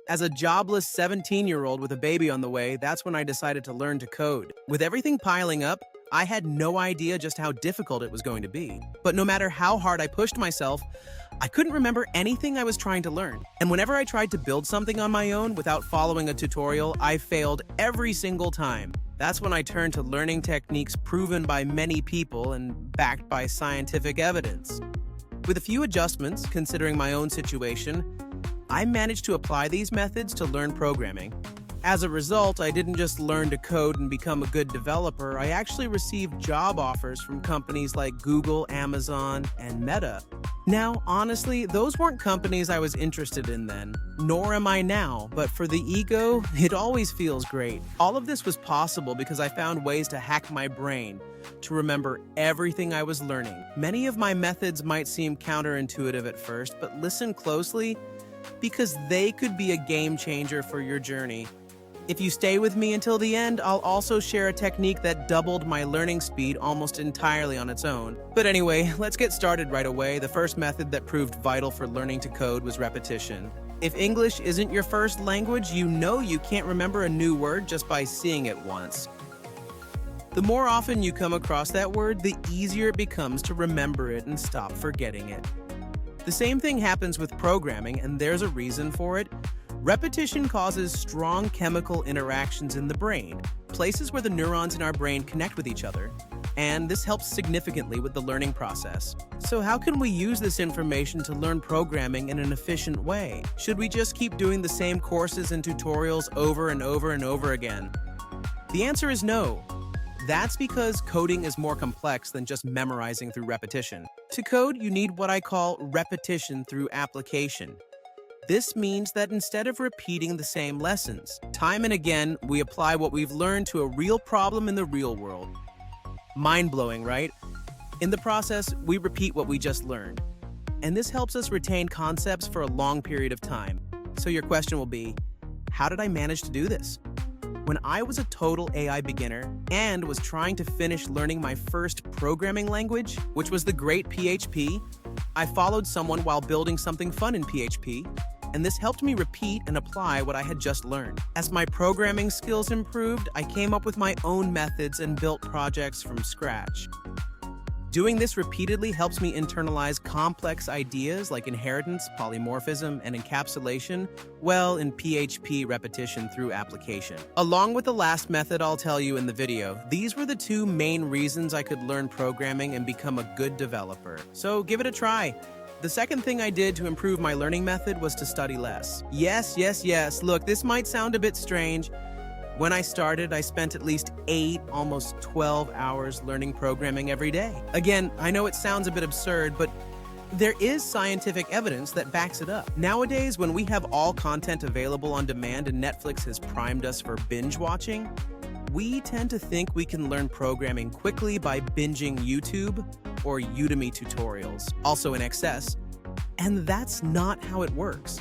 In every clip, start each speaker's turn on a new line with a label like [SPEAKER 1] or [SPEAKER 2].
[SPEAKER 1] As a jobless 17-year-old with a baby on the way, that's when I decided to learn to code. With everything piling up, I had no idea just how difficult it was going to be. But no matter how hard I pushed myself, I couldn't remember anything I was trying to learn. And whenever I tried to build something on my own without following a tutorial, I failed every single time. That's when I turned to learning techniques proven by many people and backed by scientific evidence. With a few adjustments, considering my own situation, I managed to apply these methods to learn programming. As a result, I didn't just learn to code and become a good developer, I actually received job offers from companies like Google, Amazon, and Meta. Now, honestly, those weren't companies I was interested in then, nor am I now, but for the ego, it always feels great. All of this was possible because I found ways to hack my brain, to remember everything I was learning. Many of my methods might seem counterintuitive at first, but listen closely, because they could be a game changer for your journey. If you stay with me until the end, I'll also share a technique that doubled my learning speed almost entirely on its own. But anyway, let's get started right away. The first method that proved vital for learning to code was repetition. If English isn't your first language, you know you can't remember a new word just by seeing it once. The more often you come across that word, the easier it becomes to remember it and stop forgetting it. The same thing happens with programming, and there's a reason for it. Repetition causes strong chemical interactions in the brain, places where the neurons in our brain connect with each other, and this helps significantly with the learning process. So how can we use this information to learn programming in an efficient way? Should we just keep doing the same courses and tutorials over and over and over again? The answer is no. That's because coding is more complex than just memorizing through repetition. To code, you need what I call repetition through application. This means that instead of repeating the same lessons, time and again, we apply what we've learned to a real problem in the real world. Mind-blowing, right? In the process, we repeat what we just learned. And this helps us retain concepts for a long period of time. So your question will be, how did I manage to do this? When I was a total AI beginner and was trying to finish learning my first programming language, which was the great PHP, I followed someone while building something fun in PHP, and this helped me repeat and apply what I had just learned. As my programming skills improved, I came up with my own methods and built projects from scratch. Doing this repeatedly helps me internalize complex ideas like inheritance, polymorphism, and encapsulation, well, in PHP repetition through application. Along with the last method I'll tell you in the video, these were the two main reasons I could learn programming and become a good developer. So give it a try. The second thing I did to improve my learning method was to study less. Yes. Look, this might sound a bit strange. When I started, I spent at least 8, almost 12 hours learning programming every day. Again, I know it sounds a bit absurd, but there is scientific evidence that backs it up. Nowadays, when we have all content available on demand and Netflix has primed us for binge watching, we tend to think we can learn programming quickly by binging YouTube or Udemy tutorials, also in excess, and that's not how it works.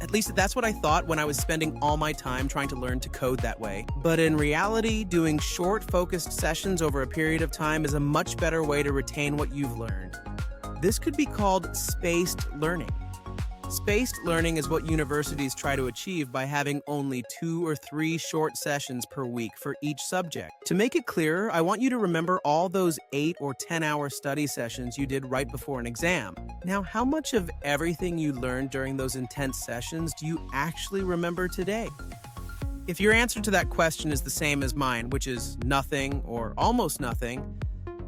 [SPEAKER 1] At least that's what I thought when I was spending all my time trying to learn to code that way. But in reality, doing short, focused sessions over a period of time is a much better way to retain what you've learned. This could be called spaced learning. Spaced learning is what universities try to achieve by having only 2 or 3 short sessions per week for each subject. To make it clearer, I want you to remember all those 8 or 10-hour study sessions you did right before an exam. Now, how much of everything you learned during those intense sessions do you actually remember today? If your answer to that question is the same as mine, which is nothing or almost nothing,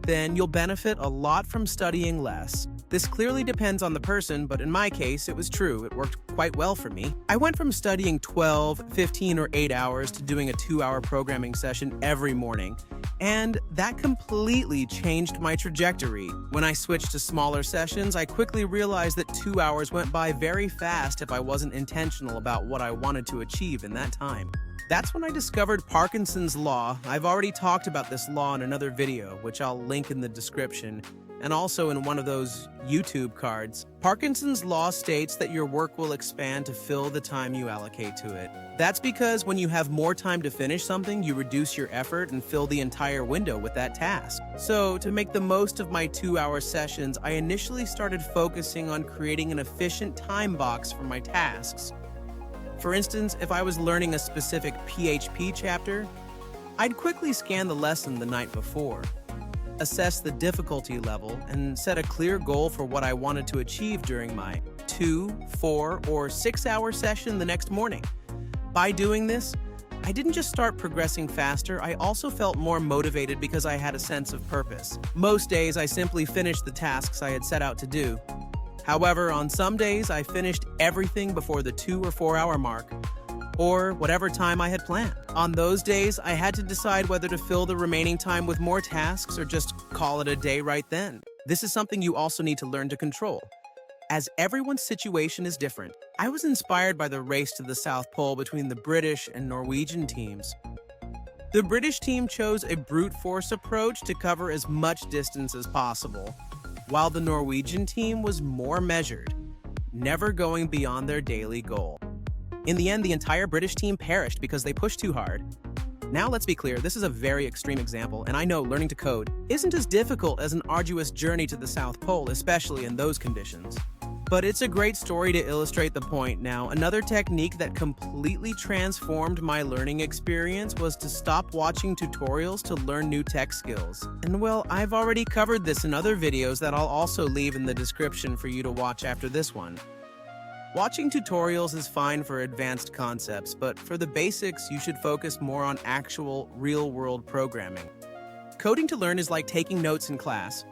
[SPEAKER 1] then you'll benefit a lot from studying less. This clearly depends on the person, but in my case, it was true. It worked quite well for me. I went from studying 12, 15, or 8 hours to doing a 2-hour programming session every morning, and that completely changed my trajectory. When I switched to smaller sessions, I quickly realized that 2 hours went by very fast if I wasn't intentional about what I wanted to achieve in that time. That's when I discovered Parkinson's Law. I've already talked about this law in another video, which I'll link in the description, and also in one of those YouTube cards. Parkinson's Law states that your work will expand to fill the time you allocate to it. That's because when you have more time to finish something, you reduce your effort and fill the entire window with that task. So, to make the most of my 2-hour sessions, I initially started focusing on creating an efficient time box for my tasks. For instance, if I was learning a specific PHP chapter, I'd quickly scan the lesson the night before, assess the difficulty level, and set a clear goal for what I wanted to achieve during my 2, 4, or 6-hour session the next morning. By doing this, I didn't just start progressing faster, I also felt more motivated because I had a sense of purpose. Most days, I simply finished the tasks I had set out to do. However, on some days, I finished everything before the 2 or 4 hour mark, or whatever time I had planned. On those days, I had to decide whether to fill the remaining time with more tasks or just call it a day right then. This is something you also need to learn to control, as everyone's situation is different. I was inspired by the race to the South Pole between the British and Norwegian teams. The British team chose a brute force approach to cover as much distance as possible, while the Norwegian team was more measured, never going beyond their daily goal. In the end, the entire British team perished because they pushed too hard. Now let's be clear, this is a very extreme example, and I know learning to code isn't as difficult as an arduous journey to the South Pole, especially in those conditions. But it's a great story to illustrate the point. Now, another technique that completely transformed my learning experience was to stop watching tutorials to learn new tech skills. And well, I've already covered this in other videos that I'll also leave in the description for you to watch after this one. Watching tutorials is fine for advanced concepts, but for the basics, you should focus more on actual, real-world programming. Coding to learn is like taking notes in class.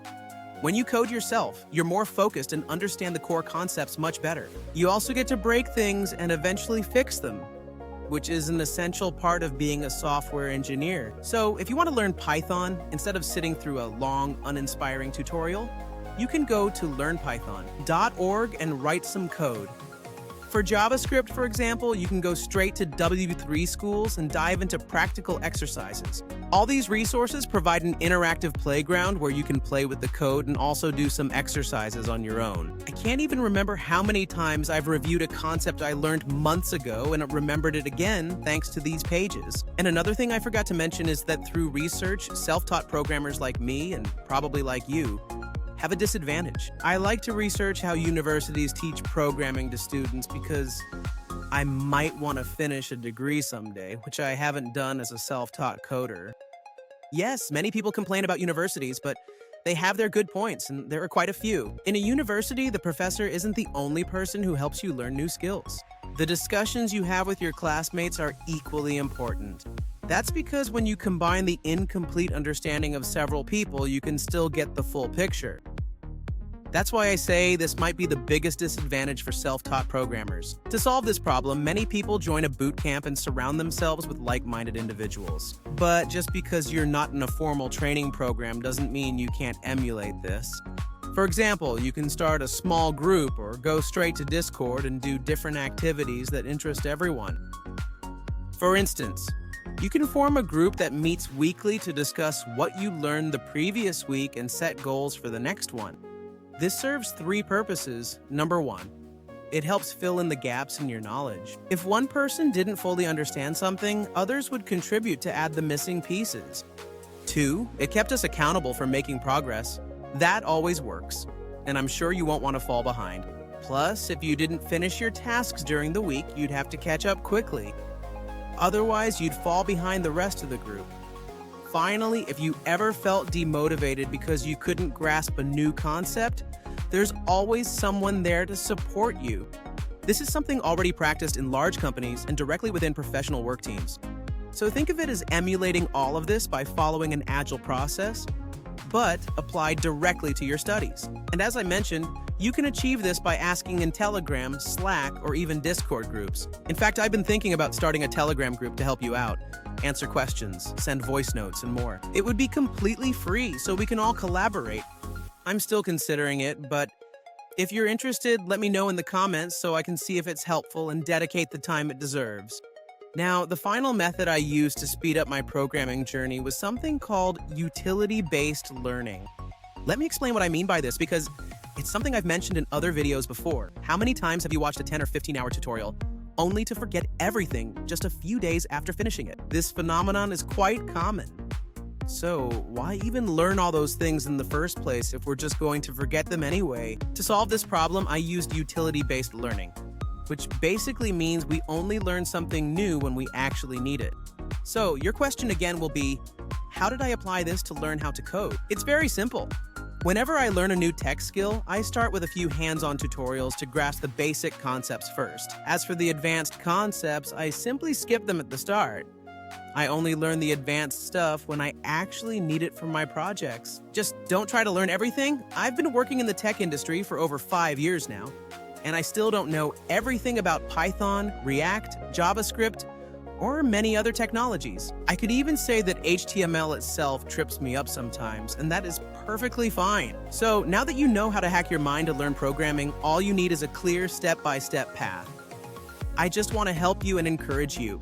[SPEAKER 1] When you code yourself, you're more focused and understand the core concepts much better. You also get to break things and eventually fix them, which is an essential part of being a software engineer. So if you want to learn Python, instead of sitting through a long, uninspiring tutorial, you can go to learnpython.org and write some code. For JavaScript, for example, you can go straight to W3 Schools and dive into practical exercises. All these resources provide an interactive playground where you can play with the code and also do some exercises on your own. I can't even remember how many times I've reviewed a concept I learned months ago and remembered it again thanks to these pages. And another thing I forgot to mention is that through research, self-taught programmers like me, and probably like you, have a disadvantage. I like to research how universities teach programming to students because I might want to finish a degree someday, which I haven't done as a self-taught coder. Yes, many people complain about universities, but they have their good points, and there are quite a few. In a university, the professor isn't the only person who helps you learn new skills. The discussions you have with your classmates are equally important. That's because when you combine the incomplete understanding of several people, you can still get the full picture. That's why I say this might be the biggest disadvantage for self-taught programmers. To solve this problem, many people join a boot camp and surround themselves with like-minded individuals. But just because you're not in a formal training program doesn't mean you can't emulate this. For example, you can start a small group or go straight to Discord and do different activities that interest everyone. For instance, you can form a group that meets weekly to discuss what you learned the previous week and set goals for the next one. This serves 3 purposes. Number 1, it helps fill in the gaps in your knowledge. If one person didn't fully understand something, others would contribute to add the missing pieces. 2, it kept us accountable for making progress. That always works, and I'm sure you won't want to fall behind. Plus, if you didn't finish your tasks during the week, you'd have to catch up quickly. Otherwise, you'd fall behind the rest of the group. Finally, if you ever felt demotivated because you couldn't grasp a new concept, there's always someone there to support you. This is something already practiced in large companies and directly within professional work teams. So think of it as emulating all of this by following an agile process, but applied directly to your studies. And as I mentioned, you can achieve this by asking in Telegram, Slack, or even Discord groups. In fact, I've been thinking about starting a Telegram group to help you out, answer questions, send voice notes, and more. It would be completely free, so we can all collaborate. I'm still considering it, but if you're interested, let me know in the comments so I can see if it's helpful and dedicate the time it deserves. Now, the final method I used to speed up my programming journey was something called utility-based learning. Let me explain what I mean by this because it's something I've mentioned in other videos before. How many times have you watched a 10 or 15-hour tutorial only to forget everything just a few days after finishing it? This phenomenon is quite common. So why even learn all those things in the first place if we're just going to forget them anyway? To solve this problem, I used utility-based learning. which basically means we only learn something new when we actually need it. So your question again will be, how did I apply this to learn how to code? It's very simple. Whenever I learn a new tech skill, I start with a few hands-on tutorials to grasp the basic concepts first. As for the advanced concepts, I simply skip them at the start. I only learn the advanced stuff when I actually need it for my projects. Just don't try to learn everything. I've been working in the tech industry for over 5 years now, and I still don't know everything about Python, React, JavaScript, or many other technologies. I could even say that HTML itself trips me up sometimes, and that is perfectly fine. So now that you know how to hack your mind to learn programming, all you need is a clear step-by-step path. I just want to help you and encourage you.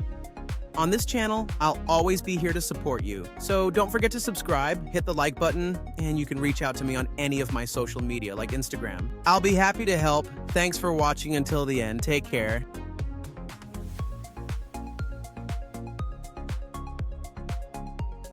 [SPEAKER 1] On this channel, I'll always be here to support you. So don't forget to subscribe, hit the like button, and you can reach out to me on any of my social media like Instagram. I'll be happy to help. Thanks for watching until the end. Take care.